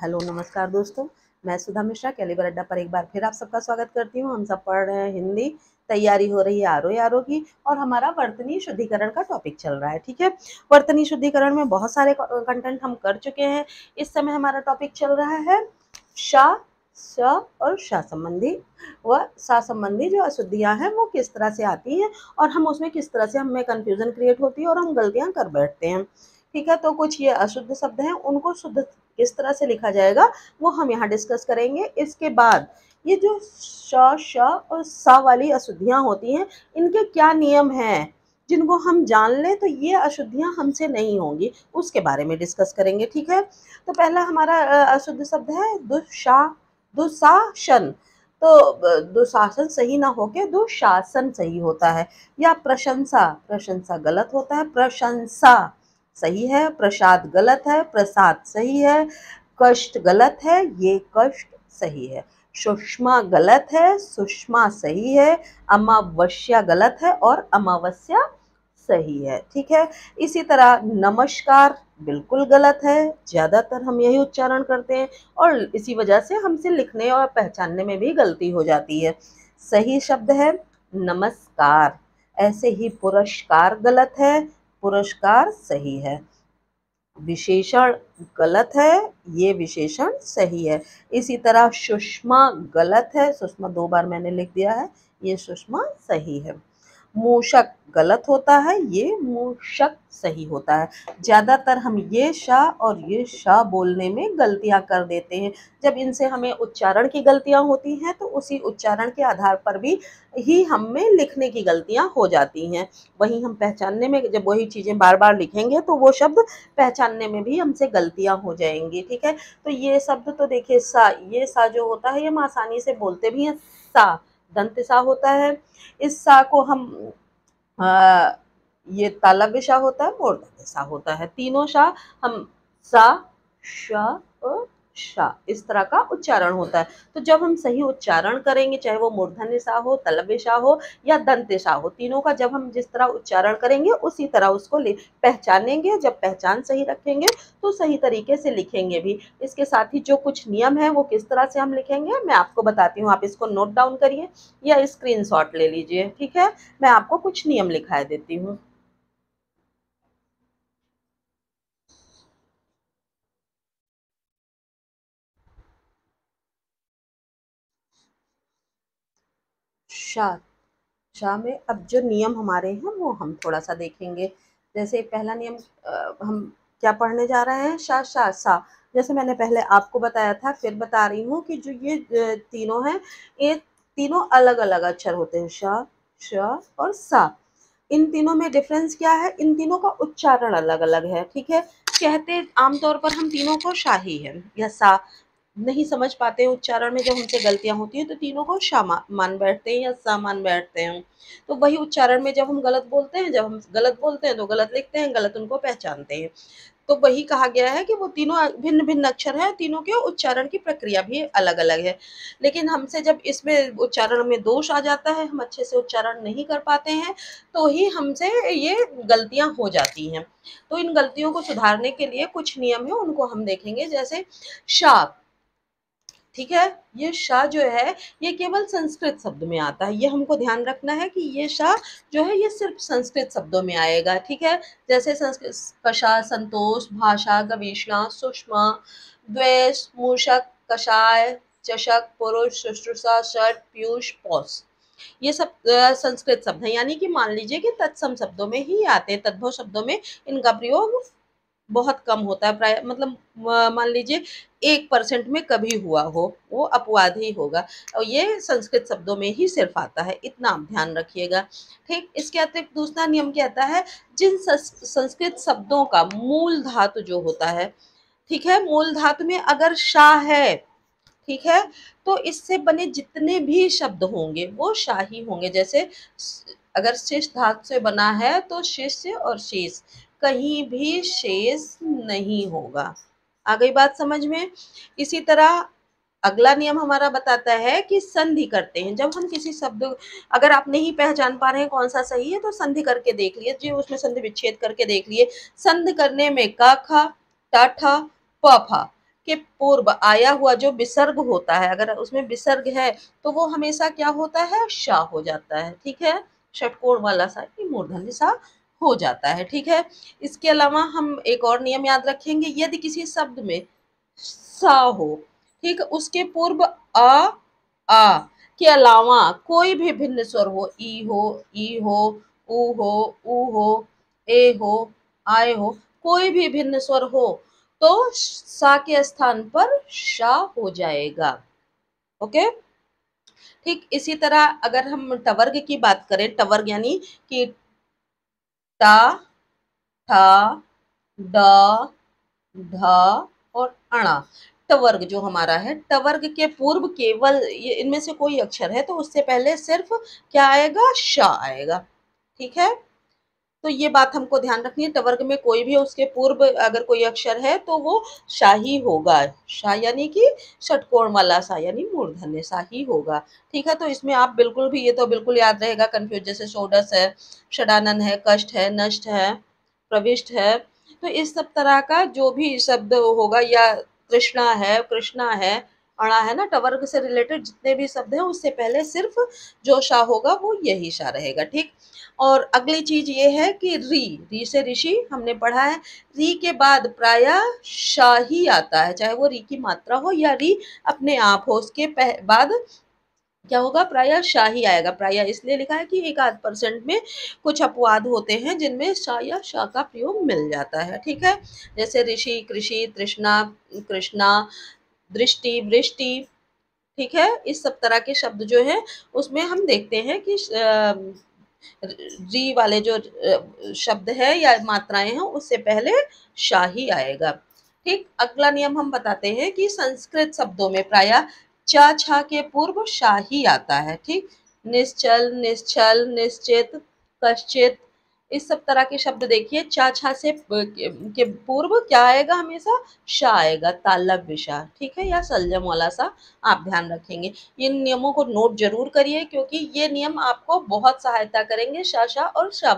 Hello नमस्कार दोस्तों, मैं सुधा मिश्रा कैलिबर अड्डा पर एक बार फिर आप सबका स्वागत करती हूँ। हम सब पढ़ रहे हैं हिंदी, तैयारी हो रही है आरो की और हमारा वर्तनी शुद्धिकरण का टॉपिक चल रहा है। ठीक है, वर्तनी शुद्धिकरण में बहुत सारे कंटेंट हम कर चुके हैं। इस समय हमारा टॉपिक चल रहा है शा, श और शा संबंधी व सा संबंधी जो अशुद्धियाँ हैं वो किस तरह से आती हैं और हम उसमें किस तरह से हमें कन्फ्यूजन क्रिएट होती है और हम गलतियाँ कर बैठते हैं। ठीक है, तो कुछ ये अशुद्ध शब्द हैं, उनको शुद्ध किस तरह से लिखा जाएगा वो हम यहाँ डिस्कस करेंगे। इसके बाद ये जो श, श और सा वाली अशुद्धियाँ होती हैं, इनके क्या नियम हैं जिनको हम जान लें तो ये अशुद्धियाँ हमसे नहीं होंगी, उसके बारे में डिस्कस करेंगे। ठीक है, तो पहला हमारा अशुद्ध शब्द है दुशासन। तो दुशासन सही ना होके दुशासन सही होता है। या प्रशंसा, प्रशंसा गलत होता है, प्रशंसा सही है, प्रसाद गलत है, प्रसाद सही है, कष्ट गलत है, ये कष्ट सही है, सुषमा गलत है, सुषमा सही है, अमावस्या गलत है और अमावस्या सही है। ठीक है, इसी तरह नमस्कार बिल्कुल गलत है, ज़्यादातर हम यही उच्चारण करते हैं और इसी वजह से हमसे लिखने और पहचानने में भी गलती हो जाती है। सही शब्द है नमस्कार। ऐसे ही पुरस्कार गलत है, पुरस्कार सही है। विशेषण गलत है, ये विशेषण सही है। इसी तरह सुषमा गलत है, सुषमा 2 बार मैंने लिख दिया है, ये सुषमा सही है। मूषक गलत होता है, ये मूषक सही होता है। ज़्यादातर हम ये शा और ये शा बोलने में गलतियां कर देते हैं। जब इनसे हमें उच्चारण की गलतियां होती हैं तो उसी उच्चारण के आधार पर भी ही हमें लिखने की गलतियां हो जाती हैं। वहीं हम पहचानने में जब वही चीज़ें बार बार लिखेंगे तो वो शब्द पहचानने में भी हमसे गलतियां हो जाएंगी। ठीक है, तो ये शब्द तो देखिए सा, ये सा जो होता है ये हम आसानी से बोलते भी हैं। सा दंत सा होता है, इस सा को हम ये तालव्य सा होता है, मूर्धन्य सा होता है। तीनों सा हम सा, श और शा इस तरह का उच्चारण होता है। तो जब हम सही उच्चारण करेंगे, चाहे वो मूर्धन्य सा हो, तालव्य सा हो या दंत्य सा हो, तीनों का जब हम जिस तरह उच्चारण करेंगे उसी तरह उसको पहचानेंगे। जब पहचान सही रखेंगे तो सही तरीके से लिखेंगे भी। इसके साथ ही जो कुछ नियम है वो किस तरह से हम लिखेंगे मैं आपको बताती हूँ। आप इसको नोट डाउन करिए या स्क्रीनशॉट ले लीजिए। ठीक है, मैं आपको कुछ नियम लिखा देती हूँ। शा, शा में अब जो नियम हमारे हैं वो हम थोड़ा सा देखेंगे। जैसे पहला नियम हम क्या पढ़ने जा रहे हैं, शा शा सा। जैसे मैंने पहले आपको बताया था, फिर बता रही हूँ कि जो ये तीनों हैं, ये तीनों अलग अलग अक्षर होते हैं, शा, श और सा। इन तीनों में डिफरेंस क्या है, इन तीनों का उच्चारण अलग अलग है। ठीक है, कहते आमतौर पर हम तीनों को शाही है या सा, नहीं समझ पाते हैं उच्चारण में जब हमसे गलतियां होती हैं तो तीनों को शा मान बैठते हैं या सा मान बैठते हैं। तो वही उच्चारण में जब हम गलत बोलते हैं, जब हम गलत बोलते हैं तो गलत लिखते हैं, गलत उनको पहचानते हैं। तो वही कहा गया है कि वो तीनों भिन्न भिन्न अक्षर हैं, तीनों के उच्चारण की प्रक्रिया भी अलग अलग है। लेकिन हमसे जब इसमें उच्चारण में दोष आ जाता है, हम अच्छे से उच्चारण नहीं कर पाते हैं, तो ही हमसे ये गलतियां हो जाती हैं। तो इन गलतियों को सुधारने के लिए कुछ नियम है, उनको हम देखेंगे। जैसे शा, ठीक है, ये शा जो है ये केवल संस्कृत शब्द में आता है। ये हमको ध्यान रखना है कि ये शा जो है ये सिर्फ संस्कृत शब्दों में आएगा। ठीक है, जैसे संस्कृत कषा, संतोष, भाषा, गवेषणा, सुषमा, द्वेष, मूषक, कषाय, चषक, पुरुष, शुश्रूषा, षट, पीयूष, पौष, ये सब संस्कृत शब्द हैं। यानी कि मान लीजिए कि तत्सम शब्दों में ही आते हैं, तद्भव शब्दों में इनका प्रयोग बहुत कम होता है। प्राय मतलब मान लीजिए 1% में कभी हुआ हो, वो अपवाद ही होगा और ये संस्कृत शब्दों में ही सिर्फ आता है, इतना आप ध्यान रखिएगा। ठीक, इसके अतिरिक्त दूसरा नियम कहता है जिन संस्कृत शब्दों का मूल धातु जो होता है, ठीक है, मूल धातु में अगर शा है, ठीक है, तो इससे बने जितने भी शब्द होंगे वो शाही होंगे। जैसे अगर शेष धातु से बना है तो शिष्य और शेष, कहीं भी शेष नहीं होगा। आ गई बात समझ में। इसी तरह अगला नियम हमारा बताता है कि संधि करते हैं जब हम किसी शब्द, अगर आप नहीं पहचान पा रहे हैं कौन सा सही है तो संधि करके देख लीजिए, उसमें संधि विच्छेद करके देख लिए। संधि करने में क ख ट ठ प फ, के पूर्व आया हुआ जो विसर्ग होता है, अगर उसमें विसर्ग है तो वो हमेशा क्या होता है, शा हो जाता है। ठीक है, षटकोण वाला सा मूर्धन्य सा हो जाता है। ठीक है, इसके अलावा हम एक और नियम याद रखेंगे, यदि किसी शब्द में सा हो, ठीक, उसके पूर्व आ के अलावा कोई भी भिन्न स्वर हो, ई हो, ऊ हो, ऊ हो, ए हो, आए हो, कोई भी भिन्न स्वर हो तो सा के स्थान पर शा हो जाएगा। ओके, ठीक इसी तरह अगर हम टवर्ग की बात करें, टवर्ग यानी कि टा, ठा, ड, ढ और अणा, टवर्ग जो हमारा है, टवर्ग के पूर्व केवल ये इनमें से कोई अक्षर है तो उससे पहले सिर्फ क्या आएगा, शा आएगा। ठीक है, तो ये बात हमको ध्यान रखनी है, टवर्ग में कोई भी उसके पूर्व अगर कोई अक्षर है तो वो शाही होगा। शा यानी कि षटकोण वाला सा, यानी मूर्धन्य सा ही होगा। ठीक है, तो इसमें आप बिल्कुल भी, ये तो बिल्कुल याद रहेगा, कंफ्यूज, जैसे षोडश है, षडानन है, कष्ट है, नष्ट है, प्रविष्ट है, तो इस सब तरह का जो भी शब्द होगा, या तृष्णा है, कृष्णा है, अणा है ना, टवर्ग से रिलेटेड जितने भी शब्द हैं उससे पहले सिर्फ जो शा होगा वो यही शा रहेगा। ठीक, और अगली चीज ये है कि री से ऋषि हमने पढ़ा है, री के बाद प्रायः शा ही आता है, चाहे वो री की मात्रा हो या री अपने आप हो, उसके बाद क्या होगा, प्रायः शा ही आएगा। प्रायः इसलिए लिखा है कि 1-8% में कुछ अपवाद होते हैं जिनमें शा या शा का प्रयोग मिल जाता है। ठीक है, जैसे ऋषि, कृषि, तृष्णा, कृष्णा, दृष्टि, वृष्टि। ठीक है, इस सब तरह के शब्द जो है उसमें हम देखते हैं कि री वाले जो शब्द है या मात्राएं हैं उससे पहले शा ही आएगा। ठीक, अगला नियम हम बताते हैं कि संस्कृत शब्दों में प्रायः चा छा के पूर्व शा ही आता है। ठीक, निश्चल, निश्चल, निश्चित, कश्चित, इस सब तरह के शब्द देखिए, चा छा से के पूर्व क्या आएगा, हमेशा शा आएगा, तालव्य शा। ठीक है, या संयम वाला सा आप ध्यान रखेंगे। इन नियमों को नोट जरूर करिए क्योंकि ये नियम आपको बहुत सहायता करेंगे शा शा और सा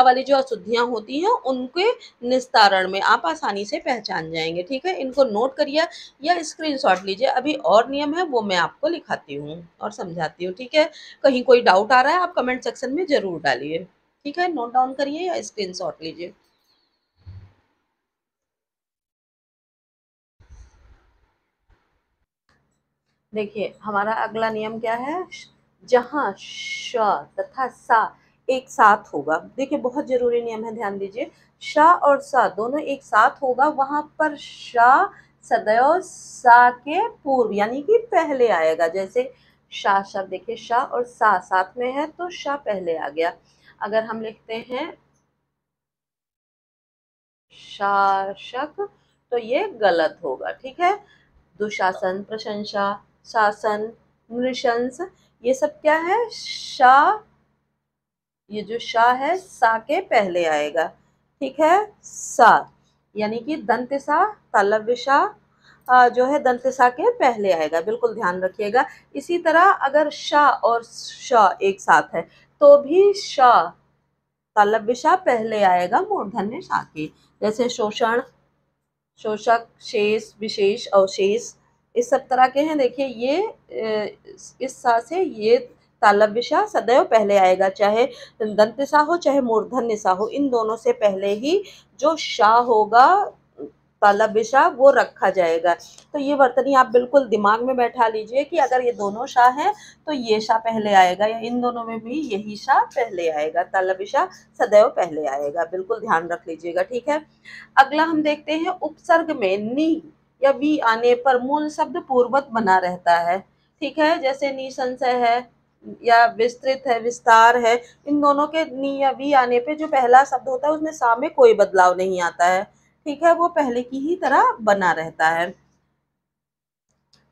वाली जो अशुद्धियां होती हैं उनके निस्तारण में, आप आसानी से पहचान जाएंगे। ठीक है, इनको नोट करिए या स्क्रीनशॉट लीजिए। अभी और नियम है वो मैं आपको लिखाती हूँ और समझाती हूँ। ठीक है, कहीं कोई डाउट आ रहा है आप कमेंट सेक्शन में जरूर डालिए। ठीक है, नोट डाउन करिए या स्क्रीनशॉट लीजिए। देखिए हमारा अगला नियम क्या है, जहाँ श तथा सा एक साथ होगा, देखिए बहुत जरूरी नियम है, ध्यान दीजिए, श और सा दोनों एक साथ होगा, वहां पर श सदैव सा के पूर्व यानी कि पहले आएगा। जैसे शा शब्द, देखिए श और सा साथ में है तो श पहले आ गया। अगर हम लिखते हैं शासक तो ये गलत होगा। ठीक है, दुशासन, प्रशंसा, शासन, नृशंस, ये सब क्या है, शा, ये जो शा है सा के पहले आएगा। ठीक है, सा यानी कि दंत सा, तालव्य सा जो है दंत सा के पहले आएगा, बिल्कुल ध्यान रखिएगा। इसी तरह अगर शा और श एक साथ है तो भी शा, तालव्य शा पहले आएगा मूर्धन्य शा के। जैसे शोषण, शोषक, शेष, विशेष, अवशेष, इस सब तरह के हैं। देखिए ये इस सा से ये तालव्य सा सदैव पहले आएगा, चाहे दंत सा हो चाहे मूर्धन्य सा हो, इन दोनों से पहले ही जो शा होगा तालव्य सा वो रखा जाएगा। तो ये वर्तनी आप बिल्कुल दिमाग में बैठा लीजिए कि अगर ये दोनों शा हैं तो ये शा पहले आएगा, या इन दोनों में भी यही शा पहले आएगा, तालव्य शा सदैव पहले आएगा, बिल्कुल ध्यान रख लीजिएगा। ठीक है, अगला हम देखते हैं उपसर्ग में नी या वी आने पर मूल शब्द पूर्ववत बना रहता है। ठीक है, जैसे निसंशय है या विस्तृत है, विस्तार है, इन दोनों के नी या वी आने पे जो पहला शब्द होता है उसमें सा में कोई बदलाव नहीं आता है। ठीक है, वो पहले की ही तरह बना रहता है।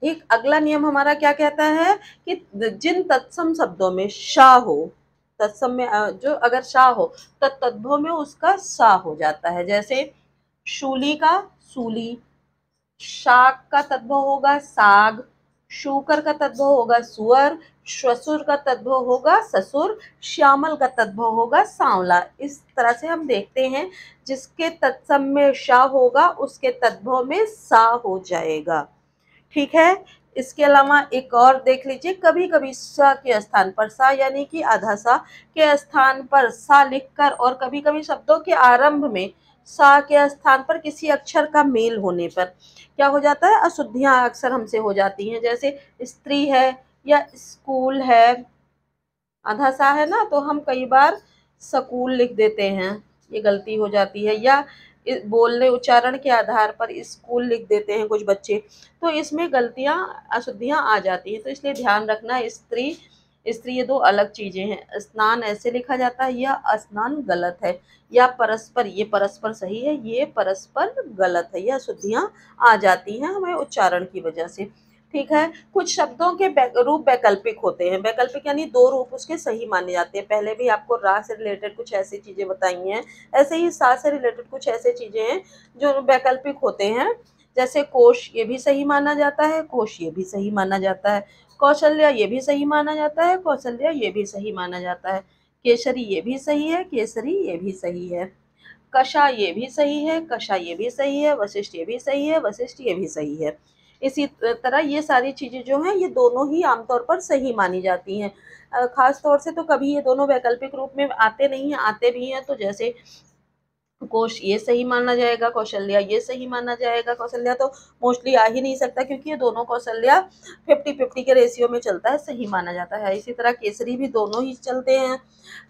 एक अगला नियम हमारा क्या कहता है कि जिन तत्सम शब्दों में शा हो, तत्सम में जो अगर शा हो तो तद्भव में उसका सा हो जाता है। जैसे शूली का सूली, शाक का तद्भव होगा साग, शूकर का तद्भव होगा सुअर, श्वसुर का तद्भव होगा ससुर, श्यामल का तद्भव होगा सांवला। इस तरह से हम देखते हैं, जिसके तत्सम में शा होगा उसके तद्भव में सा हो जाएगा। ठीक है। इसके अलावा एक और देख लीजिए, कभी कभी सा के स्थान पर सा यानी कि आधा सा के स्थान पर सा लिखकर, और कभी कभी शब्दों के आरंभ में सा के स्थान पर किसी अक्षर का मेल होने पर क्या हो जाता है, अशुद्धियां अक्सर हमसे हो जाती हैं। जैसे स्त्री है या स्कूल है, आधा सा है ना, तो हम कई बार स्कूल लिख देते हैं, ये गलती हो जाती है। या बोलने उच्चारण के आधार पर स्कूल लिख देते हैं कुछ बच्चे, तो इसमें गलतियां अशुद्धियां आ जाती हैं। तो इसलिए ध्यान रखना, स्त्री स्त्री ये दो अलग चीजें हैं। स्नान ऐसे लिखा जाता है, यह स्नान गलत है। या परस्पर, ये परस्पर सही है, ये परस्पर गलत है। ये अशुद्धियां आ जाती हैं हमें उच्चारण की वजह से। ठीक है। कुछ शब्दों के रूप वैकल्पिक होते हैं। वैकल्पिक यानी दो रूप उसके सही माने जाते हैं। पहले भी आपको रा से रिलेटेड कुछ ऐसी चीजें बताई हैं, ऐसे ही सा से रिलेटेड कुछ ऐसे चीजें हैं जो वैकल्पिक होते हैं। जैसे कोश, ये भी सही माना जाता है, कोश ये भी सही माना जाता है। कौशल्या ये भी सही माना जाता है, कौशल्या ये भी सही माना जाता है। केसरी ये भी सही है, केसरी ये भी सही है। कषा ये भी सही है, कषा ये भी सही है। वशिष्ठ ये भी सही है, वशिष्ठ ये भी सही है। इसी तरह ये सारी चीज़ें जो हैं, ये दोनों ही आमतौर पर सही मानी जाती हैं। खास तौर से तो कभी ये दोनों वैकल्पिक रूप में आते नहीं हैं, आते भी हैं तो जैसे कोश ये सही माना जाएगा, कौशल्या ये सही माना जाएगा। कौशल्या तो मोस्टली आ ही नहीं सकता, क्योंकि ये दोनों कौशल्या 50-50 के रेशियो में चलता है, सही माना जाता है। इसी तरह केसरी भी दोनों ही चलते हैं।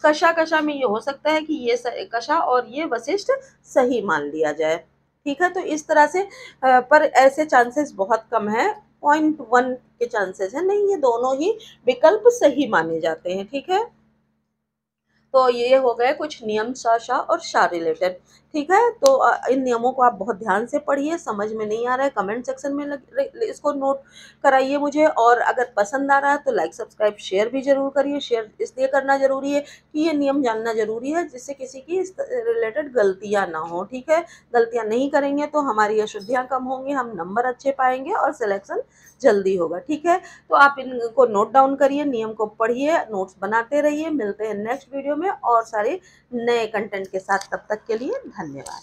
कषा, कषा में ये हो सकता है कि ये कषा और ये वशिष्ठ सही मान लिया जाए। ठीक है। तो इस तरह से पर ऐसे चांसेस बहुत कम है, 0.1 के चांसेस है, नहीं ये दोनों ही विकल्प सही माने जाते हैं। ठीक है। तो ये हो गए कुछ नियम सा शा और शा रिलेटेड। ठीक है। तो इन नियमों को आप बहुत ध्यान से पढ़िए। समझ में नहीं आ रहा है कमेंट सेक्शन में इसको नोट कराइए मुझे। और अगर पसंद आ रहा है तो लाइक सब्सक्राइब शेयर भी जरूर करिए। शेयर इसलिए करना जरूरी है कि ये नियम जानना जरूरी है, जिससे किसी की इस रिलेटेड गलतियाँ ना हो। ठीक है। गलतियाँ नहीं करेंगे तो हमारी अशुद्धियाँ कम होंगी, हम नंबर अच्छे पाएंगे और सिलेक्शन जल्दी होगा। ठीक है। तो आप इनको नोट डाउन करिए, नियम को पढ़िए, नोट्स बनाते रहिए। मिलते हैं नेक्स्ट वीडियो में और सारे नए कंटेंट के साथ। तब तक के लिए धन्यवाद।